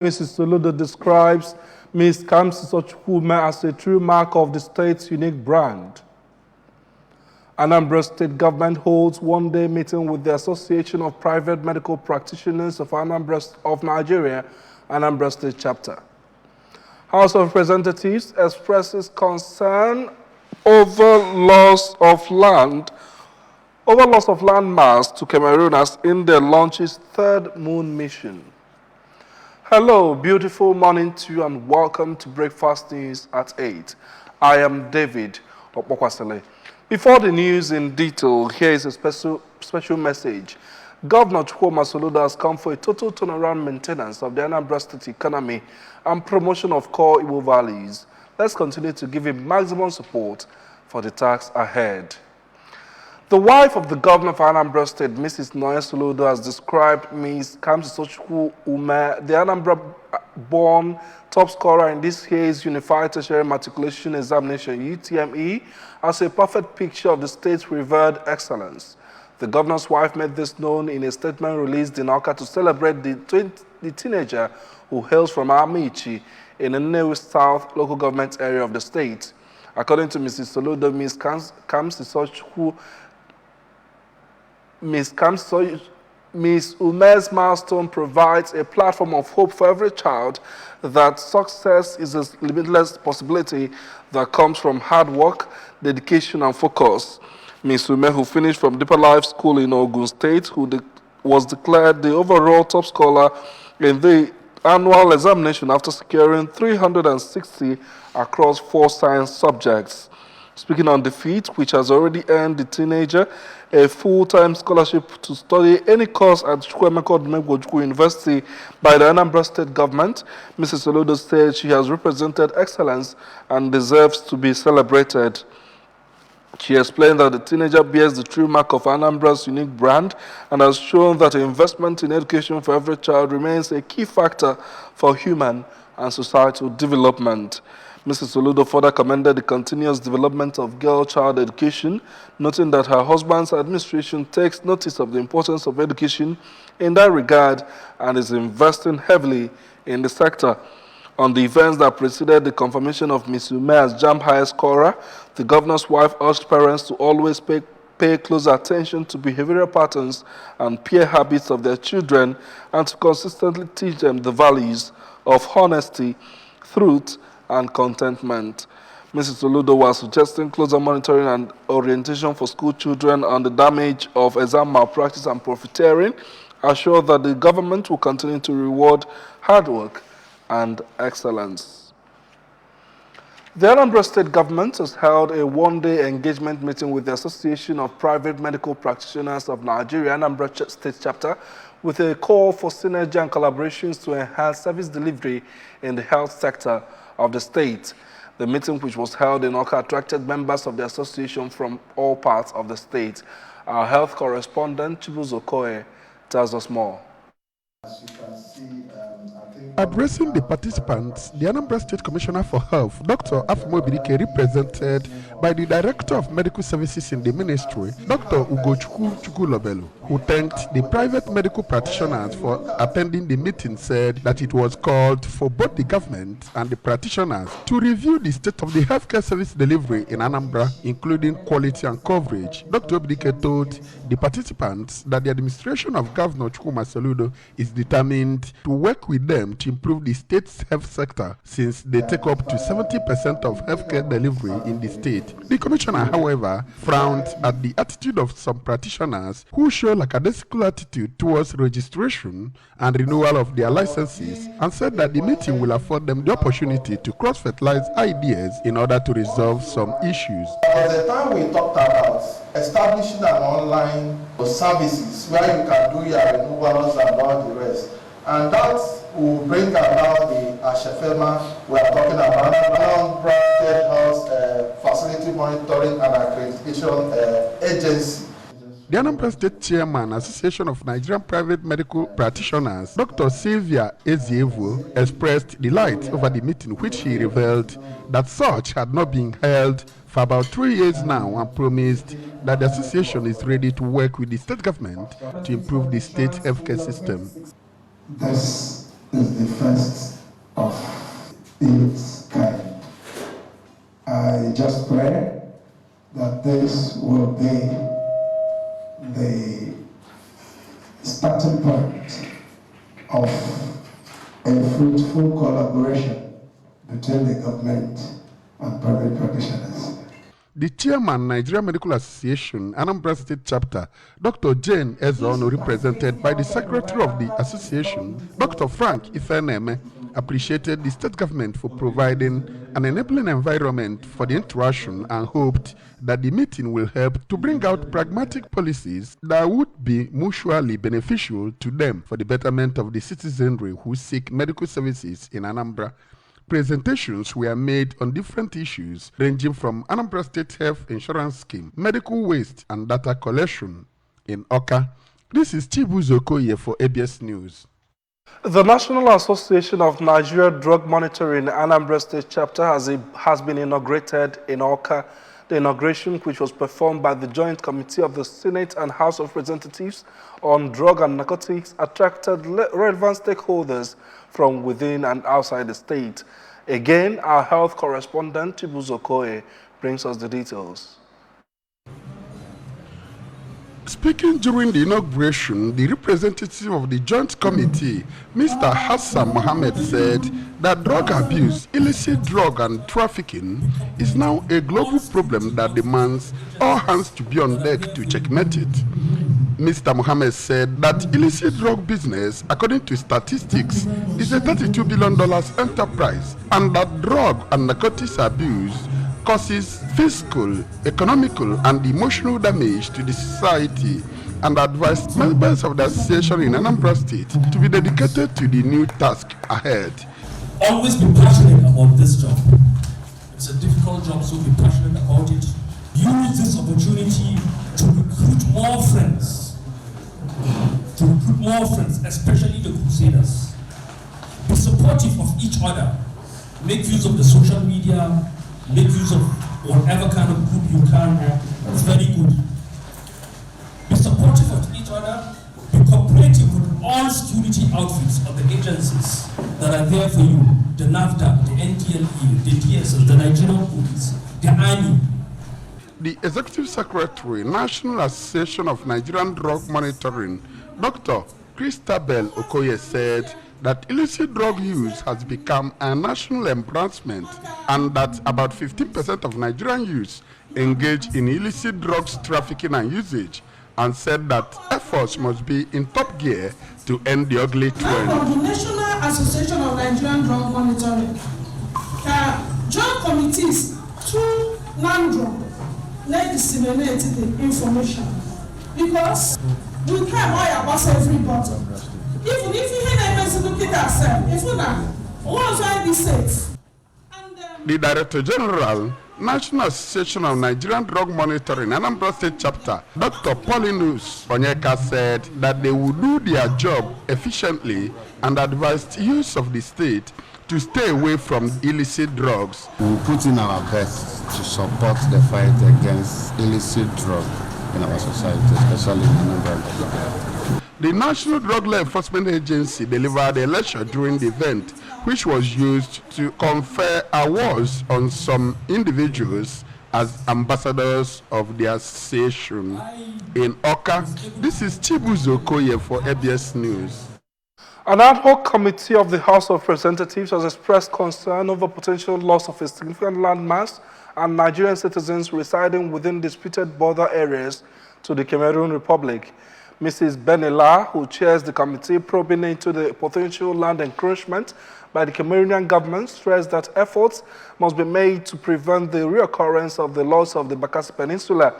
Mrs. Soludo describes Ms. Kamsi Sochukwume as a true mark of the state's unique brand. Anambra State Government holds one-day meeting with the Association of Private Medical Practitioners of Anambra of Nigeria, Anambra State Chapter. House of Representatives expresses concern over loss of land mass to Camerooners in the launch's third moon mission. Hello, beautiful morning to you and welcome to Breakfast News at 8. I am David Opokwasele. Before the news in detail, here is a special message. Governor Chukwuma Soludo has come for a total turnaround maintenance of the Anambra State economy and promotion of core Igbo values. Let's continue to give him maximum support for the task ahead. The wife of the governor of Anambra State, Mrs. Noye Soludo, has described Ms. Kamsi Sochukwume, the Anambra-born top scorer in this year's Unified Tertiary Matriculation Examination, UTME, as a perfect picture of the state's revered excellence. The governor's wife made this known in a statement released in Awka to celebrate the teenager who hails from Amici in the Nnewi South local government area of the state. According to Mrs. Soludo, Ms. Ume's milestone provides a platform of hope for every child that success is a limitless possibility that comes from hard work, dedication, and focus. Ms. Ume, who finished from Deeper Life School in Ogun State, was declared the overall top scholar in the annual examination after securing 360 across 4 science subjects. Speaking on the feat, which has already earned the teenager a full-time scholarship to study any course at Chukwuemeka Odumegwu University by the Anambra State government, Mrs. Soludo said she has represented excellence and deserves to be celebrated. She explained that the teenager bears the true mark of Anambra's unique brand and has shown that investment in education for every child remains a key factor for human and societal development. Mrs. Soludo further commended the continuous development of girl-child education, noting that her husband's administration takes notice of the importance of education in that regard and is investing heavily in the sector. On the events that preceded the confirmation of Ms. Ume as JAMB highest scorer, the governor's wife urged parents to always pay close attention to behavioral patterns and peer habits of their children and to consistently teach them the values of honesty, truth, and contentment. Mrs. Soludo was suggesting closer monitoring and orientation for school children on the damage of exam malpractice and profiteering, assured that the government will continue to reward hard work and excellence. The Anambra State government has held a one-day engagement meeting with the Association of Private Medical Practitioners of Nigeria, Anambra State Chapter, with a call for synergy and collaborations to enhance service delivery in the health sector of the state. The meeting, which was held in Awka, attracted members of the association from all parts of the state. Our health correspondent, Chibuzo Okoye, tells us more. As you can see, addressing the participants, the Anambra State Commissioner for Health, Dr. Afumo Birike, represented by the Director of Medical Services in the Ministry, Dr. Ugochukwu Chukwulobelu, who thanked the private medical practitioners for attending the meeting, said that it was called for both the government and the practitioners to review the state of the healthcare service delivery in Anambra, including quality and coverage. Dr. Birike told the participants that the administration of Governor Chukwuma Soludo is determined to work with them to improve the state's health sector, since they take up to 70% of healthcare delivery in the state. The commissioner, however, frowned at the attitude of some practitioners who show lackadaisical attitude towards registration and renewal of their licenses, and said that the meeting will afford them the opportunity to cross-fertilize ideas in order to resolve some issues. At the time we talked about establishing an online services where you can do your renewals and all the rest, and that will bring about the ASHEFEMA we are talking about, non-branded health facility monitoring and accreditation agency. The Anambra State Chairman, Association of Nigerian Private Medical Practitioners, Dr. Sylvia Ezievu, expressed delight over the meeting, which he revealed that such had not been held for about 3 years now, and promised that the association is ready to work with the state government to improve the state healthcare system. There's is the first of its kind. I just pray that this will be the starting point of a fruitful collaboration between the government and private practitioners. The chairman, Nigeria Medical Association, Anambra State Chapter, Dr. Jane Ezeonu, represented by the secretary of the association, Dr. Frank Ifeneme, appreciated the state government for providing an enabling environment for the interaction and hoped that the meeting will help to bring out pragmatic policies that would be mutually beneficial to them for the betterment of the citizenry who seek medical services in Anambra. Presentations were made on different issues ranging from Anambra State Health Insurance Scheme, medical waste, and data collection in Oka. This is Chibuzo Okoye for ABS News. The National Association of Nigeria Drug Monitoring Anambra State Chapter has been inaugurated in Oka. The inauguration, which was performed by the Joint Committee of the Senate and House of Representatives on Drug and Narcotics, attracted relevant stakeholders from within and outside the state. Again, our health correspondent, Chibuzo Okoye, brings us the details. Speaking during the inauguration, the representative of the Joint Committee, Mr. Hassan Mohammed, said that drug abuse, illicit drug and trafficking is now a global problem that demands all hands to be on deck to checkmate it. Mr. Mohammed said that illicit drug business, according to statistics, is a $32 billion enterprise, and that drug and narcotics abuse causes physical, economical, and emotional damage to the society, and advised members of the association in Anambra State to be dedicated to the new task ahead. Always be passionate about this job. It's a difficult job, so be passionate about it. Use this opportunity to recruit more friends. Especially the Crusaders. Be supportive of each other. Make use of the social media. Make use of whatever kind of group you can. It's very good. Be supportive of each other. Be cooperative with all security outfits of the agencies that are there for you. The NAFDAC, the NTLE, the DSS, the Nigerian Police, the Army. The Executive Secretary, National Association of Nigerian Drug Monitoring, Dr. Christabel Okoye, said that illicit drug use has become a national embarrassment and that about 15% of Nigerian youths engage in illicit drugs trafficking and usage, and said that efforts must be in top gear to end the ugly trend. From the National Association of Nigerian Drug Monitoring, joint committees to NANDRO, let disseminate the information, because we can buy about every bottle. Even if you have look at ourselves, if you now, once I be safe. The Director General, National Association of Nigerian Drug Monitoring, Anambra State Chapter, Dr. Paulinus Onyeka, said that they will do their job efficiently and advised use of the state to stay away from illicit drugs. We put in our best to support the fight against illicit drug in our society, especially in Anambra. The National Drug Law Enforcement Agency delivered a lecture during the event, which was used to confer awards on some individuals as ambassadors of the association. In Oka, this is Chibuzo Okoye for ABS News. An ad hoc committee of the House of Representatives has expressed concern over potential loss of a significant landmass and Nigerian citizens residing within disputed border areas to the Cameroon Republic. Mrs. Benila, who chairs the committee probing into the potential land encroachment by the Cameroonian government, stressed that efforts must be made to prevent the reoccurrence of the loss of the Bakassi Peninsula.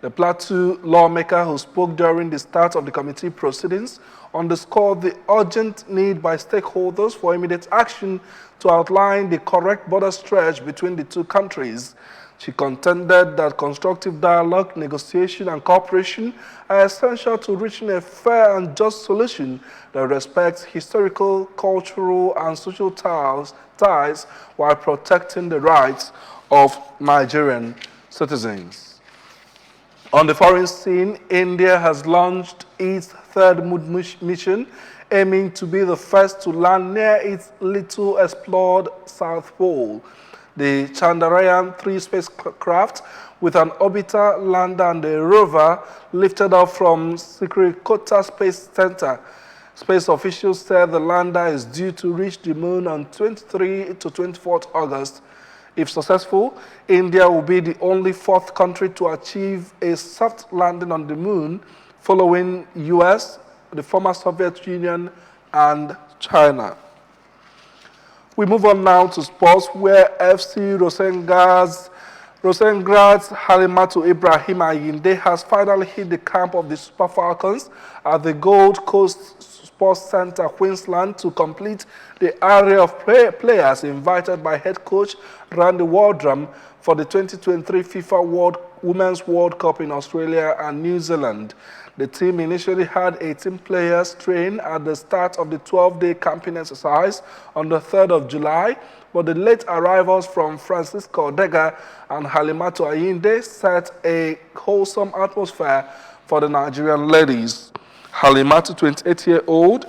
The Plateau lawmaker who spoke during the start of the committee proceedings underscored the urgent need by stakeholders for immediate action to outline the correct border stretch between the two countries. She contended that constructive dialogue, negotiation, and cooperation are essential to reaching a fair and just solution that respects historical, cultural, and social ties while protecting the rights of Nigerian citizens. On the foreign scene, India has launched its third moon mission aiming to be the first to land near its little explored South Pole. The Chandrayaan-3 spacecraft, with an orbiter, lander, and a rover, lifted off from Sriharikota Space Center. Space officials said the lander is due to reach the moon on 23 to 24 August. If successful, India will be the only fourth country to achieve a soft landing on the moon, following US, the former Soviet Union, and China. We move on now to sports, where FC Rosengrad's Halimatu Ibrahim Ayinde has finally hit the camp of the Super Falcons at the Gold Coast Sports Center, Queensland, to complete the array of players invited by head coach Randy Waldrum for the 2023 FIFA Women's World Cup in Australia and New Zealand. The team initially had 18 players train at the start of the 12-day camping exercise on the 3rd of July, but the late arrivals from Francisco Odega and Halimatu Ayinde set a wholesome atmosphere for the Nigerian ladies. Halimatu, 28-year-old,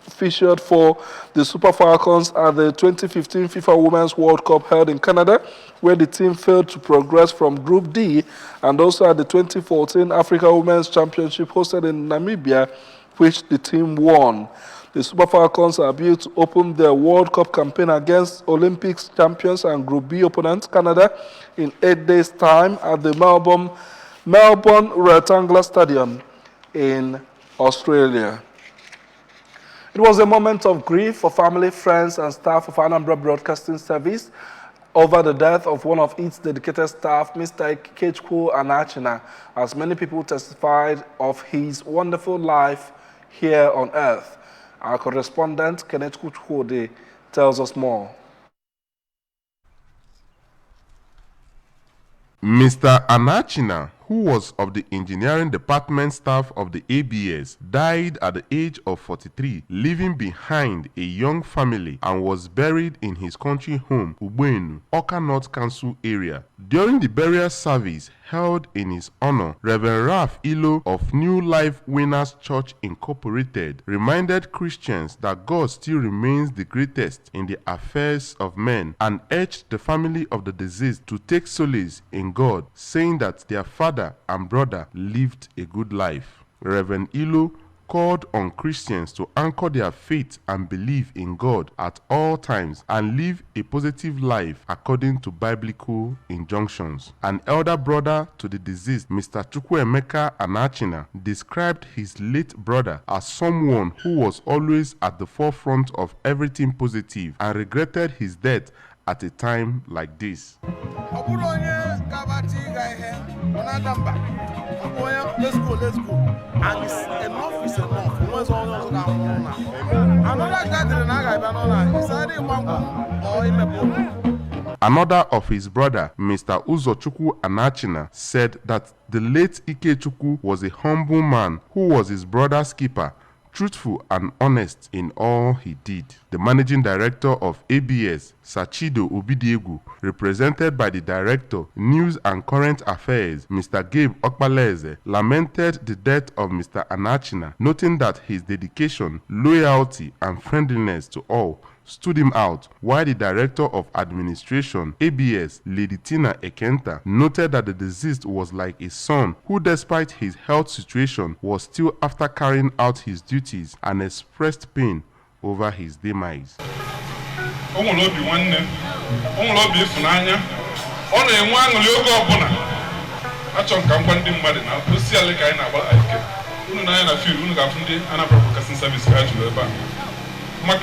featured for the Super Falcons at the 2015 FIFA Women's World Cup held in Canada, where the team failed to progress from Group D, and also at the 2014 Africa Women's Championship hosted in Namibia, which the team won. The Super Falcons are built to open their World Cup campaign against Olympics champions and Group B opponents Canada in 8 days' time at the Melbourne Rectangular Stadium in Australia. It was a moment of grief for family, friends, and staff of Anambra Broadcasting Service over the death of one of its dedicated staff, Mr. Ikechukwu Anachina, as many people testified of his wonderful life here on earth. Our correspondent, Kenneth Kuchwode, tells us more. Mr. Anachina, who was of the engineering department staff of the ABS, died at the age of 43, leaving behind a young family, and was buried in his country home, Ubenu, Oka North Council area. During the burial service held in his honor, Reverend Ralph Ilo of New Life Winners Church Incorporated reminded Christians that God still remains the greatest in the affairs of men, and urged the family of the deceased to take solace in God, saying that their father and brother lived a good life. Reverend Ilo called on Christians to anchor their faith and belief in God at all times and live a positive life according to biblical injunctions. An elder brother to the deceased, Mr. Chukwuemeka Anachina, described his late brother as someone who was always at the forefront of everything positive and regretted his death at a time like this. Let's go. And enough is enough. Another of his brother, Mr. Uzochukwu Anachina, said that the late Ikechukwu was a humble man who was his brother's keeper, truthful and honest in all he did. The managing director of ABS, Sachido Obidiegu, represented by the director, News and Current Affairs, Mr. Gabe Okpaleze, lamented the death of Mr. Anachina, noting that his dedication, loyalty, and friendliness to all stood him out, while the Director of Administration, ABS, Lady Tina Ekenta, noted that the deceased was like a son who, despite his health situation, was still after carrying out his duties, and expressed pain over his demise. It's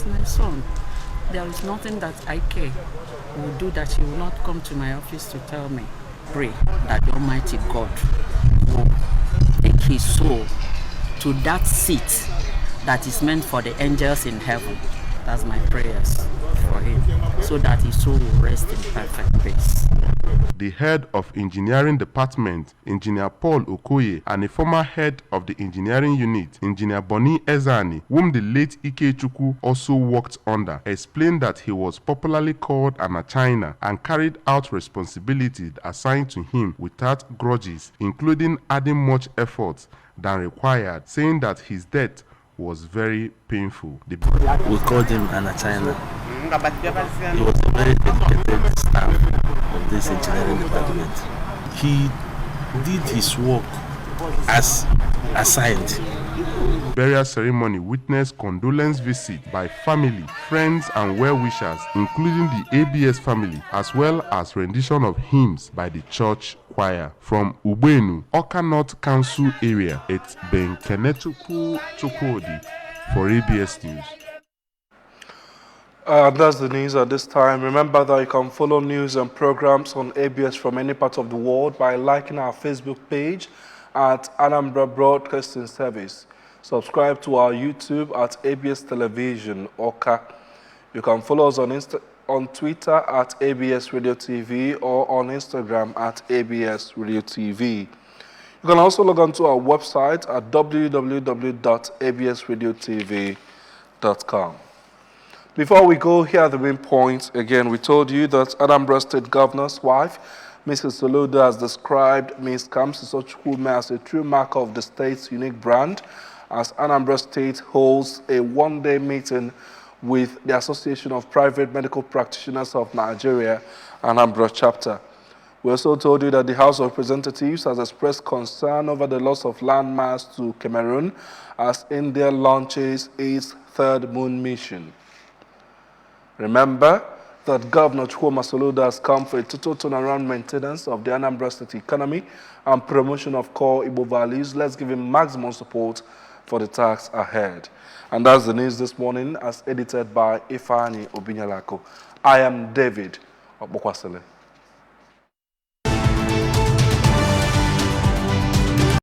my son. There is nothing that IK will do that he will not come to my office to tell me. Pray that the Almighty God will take his soul to that seat that is meant for the angels in heaven. That's my prayers for him, so that his soul will rest in perfect peace. The head of engineering department, Engineer Paul Okoye, and a former head of the engineering unit, Engineer Boni Ezani, whom the late Ikechukwu also worked under, explained that he was popularly called an Achina and carried out responsibilities assigned to him without grudges, including adding much effort than required, saying that his death was very painful. We called him an Achina. He was a very dedicated staff of this engineering department. He did his work as assigned. Burial ceremony witnessed condolence visit by family, friends and well-wishers, including the ABS family, as well as rendition of hymns by the church choir. From Ubenu, Oka North Council area, it's Ben Kenetuku Chukwudi for ABS News. That's the news at this time. Remember that you can follow news and programs on ABS from any part of the world by liking our Facebook page at Anambra Broadcasting Service. Subscribe to our YouTube at ABS Television Oka. You can follow us on Twitter at ABS Radio TV or on Instagram at ABS Radio TV. You can also log on to our website at www.absradiotv.com. Before we go, here are the main points. Again, we told you that Anambra State Governor's wife, Mrs. Soludo, has described Ms. Kamsi Sochukwume as a true marker of the state's unique brand, as Anambra State holds a one-day meeting with the Association of Private Medical Practitioners of Nigeria, Anambra chapter. We also told you that the House of Representatives has expressed concern over the loss of landmass to Cameroon as India launches its third moon mission. Remember that Governor Chukwuma Soludo has come for a total turnaround maintenance of the Anambra State economy and promotion of core Igbo values. Let's give him maximum support for the task ahead. And that's the news this morning, as edited by Ifeanyi Obinyalako. I am David Okpokwasele.